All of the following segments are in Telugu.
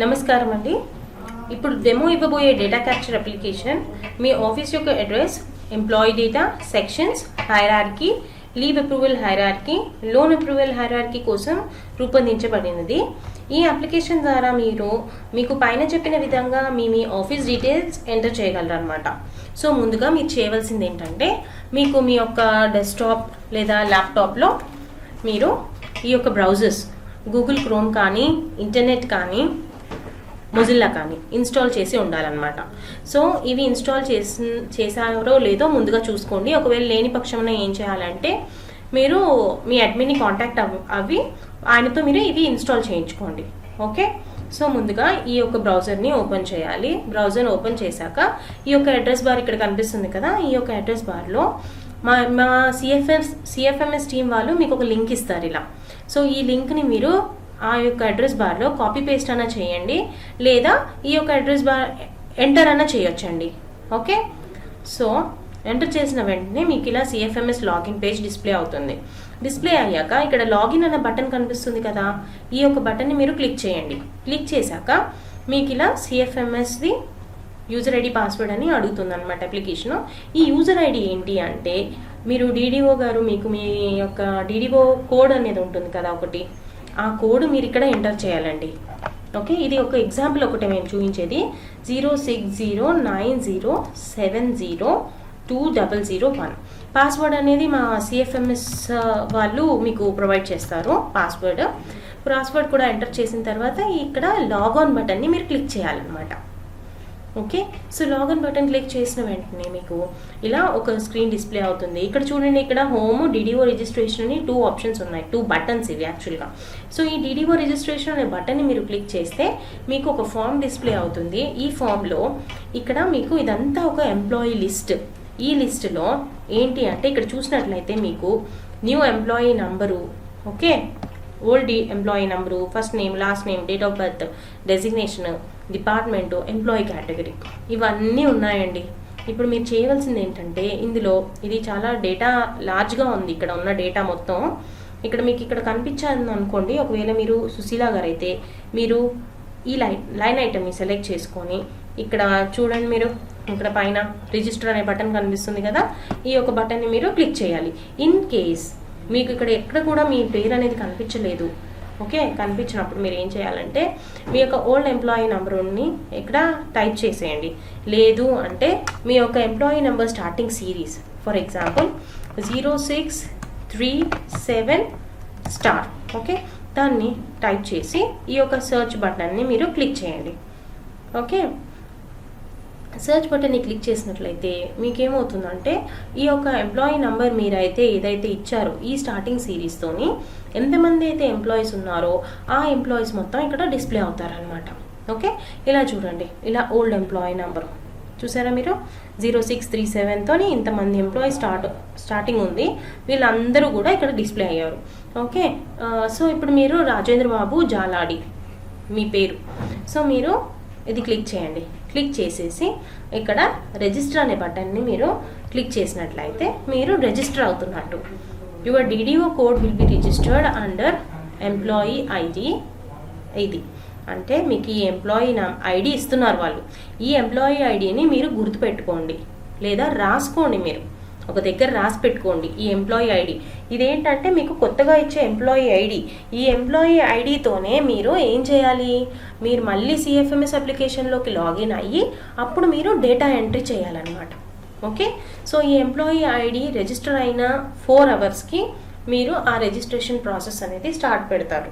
నమస్కారం అండి. ఇప్పుడు డెమో ఇవ్వబోయే డేటా క్యాప్చర్ అప్లికేషన్ మీ ఆఫీస్ యొక్క address, employee data, sections, hierarchy, leave approval hierarchy, loan approval hierarchy కోసం రూపొందించబడినది. ఈ అప్లికేషన్ ద్వారా మీకు పైన చెప్పిన విధంగా మీ ఆఫీస్ డీటెయిల్స్ ఎంటర్ చేయగలరు అనమాట. సో ముందుగా మీరు చేయవలసింది ఏంటంటే, మీకు మీ యొక్క డెస్క్టాప్ లేదా ల్యాప్టాప్లో మీరు ఈ యొక్క బ్రౌజర్స్ గూగుల్ క్రోమ్ కానీ, ఇంటర్నెట్ కానీ, మొజిల్లా కానీ ఇన్స్టాల్ చేసి ఉండాలన్నమాట. సో ఇవి ఇన్స్టాల్ చేసారో లేదో ముందుగా చూసుకోండి. ఒకవేళ లేని పక్షంలో ఏం చేయాలంటే, మీరు మీ అడ్మిన్ని కాంటాక్ట్ అవి ఆయనతో మీరు ఇవి ఇన్స్టాల్ చేయించుకోండి. ఓకే. సో ముందుగా ఈ యొక్క బ్రౌజర్ని ఓపెన్ చేయాలి. బ్రౌజర్ని ఓపెన్ చేశాక ఈ యొక్క అడ్రస్ బార్ ఇక్కడ కనిపిస్తుంది కదా, ఈ యొక్క అడ్రస్ బార్లో మా సిఎఫ్ఎంఎస్ టీం వాళ్ళు మీకు ఒక లింక్ ఇస్తారు ఇలా. సో ఈ లింక్ని మీరు ఆ యొక్క అడ్రస్ బార్లో కాపీ పేస్ట్ అన్నా చేయండి, లేదా ఈ యొక్క అడ్రస్ బార్ ఎంటర్ అన్నా చేయొచ్చండి. ఓకే. సో ఎంటర్ చేసిన వెంటనే మీకు ఇలా సిఎఫ్ఎంఎస్ లాగిన్ పేజ్ డిస్ప్లే అవుతుంది. డిస్ప్లే అయ్యాక ఇక్కడ లాగిన్ అన్న బటన్ కనిపిస్తుంది కదా, ఈ యొక్క బటన్ని మీరు క్లిక్ చేయండి. క్లిక్ చేశాక మీకు ఇలా సిఎఫ్ఎంఎస్ది యూజర్ ఐడి పాస్వర్డ్ అని అడుగుతుంది అనమాట అప్లికేషను. ఈ యూజర్ ఐడి ఏంటి అంటే, మీరు డీడీఓ గారు మీకు మీ యొక్క డీడీఓ కోడ్ అనేది ఉంటుంది కదా ఒకటి, ఆ కోడ్ మీరు ఇక్కడ ఎంటర్ చేయాలండి. ఓకే. ఇది ఒక ఎగ్జాంపుల్ ఒకటి మేము చూపించేది 06090702001. పాస్వర్డ్ అనేది మా సిఎఫ్ఎంఎస్ వాళ్ళు మీకు ప్రొవైడ్ చేస్తారు. పాస్వర్డ్ కూడా ఎంటర్ చేసిన తర్వాత ఇక్కడ లాగిన్ బటన్ని మీరు క్లిక్ చేయాలన్నమాట. Okay. So login button click చేసిన వెంటనే మీకు ఇలా ఒక స్క్రీన్ డిస్ప్లే అవుతుంది. ఇక్కడ చూడండి, ఇక్కడ హోమ్, డిడిఓ రిజిస్ట్రేషన్ అని 2 ఆప్షన్స్ ఉన్నాయి, 2 బటన్స్ ఇవి యాక్చువల్గా. సో ఈ డిడిఓ రిజిస్ట్రేషన్ అనే బటన్ని మీరు క్లిక్ చేస్తే మీకు ఒక ఫామ్ డిస్ప్లే అవుతుంది. ఈ ఫామ్లో ఇక్కడ మీకు ఇదంతా ఒక ఎంప్లాయీ లిస్ట్. ఈ లిస్టులో ఏంటి అంటే, ఇక్కడ చూసినట్లయితే మీకు new employee number, okay, old employee number, first name, last name, date of birth, designation, department, employee category, ఇవన్నీ ఉన్నాయండి. ఇప్పుడు మీరు చేయవలసింది ఏంటంటే, ఇందులో ఇది చాలా డేటా లార్జ్గా ఉంది. ఇక్కడ ఉన్న డేటా మొత్తం మీకు ఇక్కడ కనిపించాలి అనుకోండి. ఒకవేళ మీరు సుశీల గారు అయితే మీరు ఈ లైన్ ఐటమ్ని సెలెక్ట్ చేసుకొని ఇక్కడ చూడండి, మీరు ఇక్కడ పైన రిజిస్టర్ అనే బటన్ కనిపిస్తుంది కదా, ఈ యొక్క బటన్ని మీరు క్లిక్ చేయాలి. ఇన్ కేస్ మీకు ఇక్కడ ఎక్కడ కూడా మీ పేరు అనేది కనిపించలేదు, ఓకే, కనిపించినప్పుడు మీరు ఏం చేయాలంటే, మీ యొక్క ఓల్డ్ ఎంప్లాయీ నెంబర్ని ఇక్కడ టైప్ చేసేయండి. లేదు అంటే మీ యొక్క employee number starting series, for example 0637 star, okay, దాన్ని టైప్ చేసి ఈ యొక్క సెర్చ్ బటన్ని మీరు క్లిక్ చేయండి. ఓకే. సెర్చ్ బటన్ని క్లిక్ చేసినట్లయితే మీకేమవుతుందంటే, ఈ యొక్క ఎంప్లాయీ నెంబర్ మీరైతే ఏదైతే ఇచ్చారో ఈ స్టార్టింగ్ సిరీస్తోని ఎంతమంది అయితే ఎంప్లాయీస్ ఉన్నారో ఆ ఎంప్లాయీస్ మొత్తం ఇక్కడ డిస్ప్లే అవుతారనమాట. ఓకే. ఇలా చూడండి, ఇలా ఓల్డ్ ఎంప్లాయీ నెంబర్ చూసారా మీరు, 0637తో ఇంతమంది ఎంప్లాయీ స్టార్టింగ్ ఉంది, వీళ్ళందరూ కూడా ఇక్కడ డిస్ప్లే అయ్యారు. ఓకే. సో ఇప్పుడు మీరు రాజేంద్ర బాబు జాలాడి మీ పేరు, సో మీరు ఇది క్లిక్ చేయండి. క్లిక్ చేసేసి ఇక్కడ రిజిస్టర్ అనే బటన్ని మీరు క్లిక్ చేసినట్లయితే మీరు రిజిస్టర్ అవుతున్నట్టు. Your DDO code will be registered under employee ID. ఇది అంటే మీకు ఈ ఎంప్లాయీ ఐడి ఇస్తున్నారు వాళ్ళు. ఈ ఎంప్లాయీ ఐడిని మీరు గుర్తుపెట్టుకోండి లేదా రాసుకోండి, మీరు ఒక దగ్గర రాసి పెట్టుకోండి ఈ ఎంప్లాయీ ఐడి. ఇదేంటంటే మీకు కొత్తగా ఇచ్చే ఎంప్లాయీ ఐడి. ఈ ఎంప్లాయీ ఐడితోనే మీరు ఏం చేయాలి, మీరు మళ్ళీ సిఎఫ్ఎంఎస్ అప్లికేషన్లోకి లాగిన్ అయ్యి అప్పుడు మీరు డేటా ఎంట్రీ చేయాలన్నమాట. ఓకే. సో ఈ ఎంప్లాయీ ఐడి రిజిస్టర్ అయిన 4 అవర్స్కి మీరు ఆ రిజిస్ట్రేషన్ ప్రాసెస్ అనేది స్టార్ట్ పెడతారు.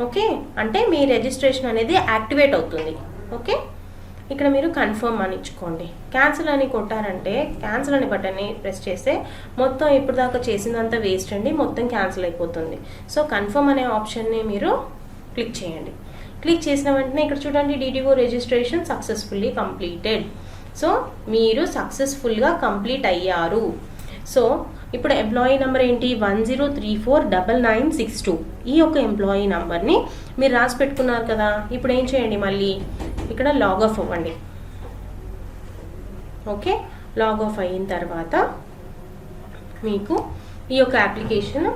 ఓకే. అంటే మీ రిజిస్ట్రేషన్ అనేది యాక్టివేట్ అవుతుంది. ఓకే. ఇక్కడ మీరు కన్ఫర్మ్ అని ఇచ్చుకోండి. క్యాన్సిల్ అని కొట్టారంటే, క్యాన్సిల్ అనే బటన్ని ప్రెస్ చేస్తే మొత్తం ఇప్పుడు దాకా చేసిందంతా వేస్ట్ అండి, మొత్తం క్యాన్సిల్ అయిపోతుంది. సో కన్ఫర్మ్ అనే ఆప్షన్ని మీరు క్లిక్ చేయండి. క్లిక్ చేసిన వెంటనే ఇక్కడ చూడండి, DDO registration successfully completed. So మీరు సక్సెస్ఫుల్గా కంప్లీట్ అయ్యారు. సో ఇప్పుడు ఎంప్లాయీ నెంబర్ ఏంటి, 10349962. ఈ యొక్క ఎంప్లాయీ నెంబర్ని మీరు రాసి పెట్టుకున్నారు కదా. ఇప్పుడు ఏం చేయండి, మళ్ళీ ఇక్కడ లాగ్ ఆఫ్ అవ్వండి. ఓకే. లాగ్ ఆఫ్ అయిన తర్వాత మీకు ఈ యొక్క అప్లికేషన్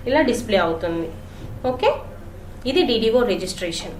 ఇలా డిస్ప్లే అవుతుంది. ఓకే. ఇది డిడిఓ రిజిస్ట్రేషన్.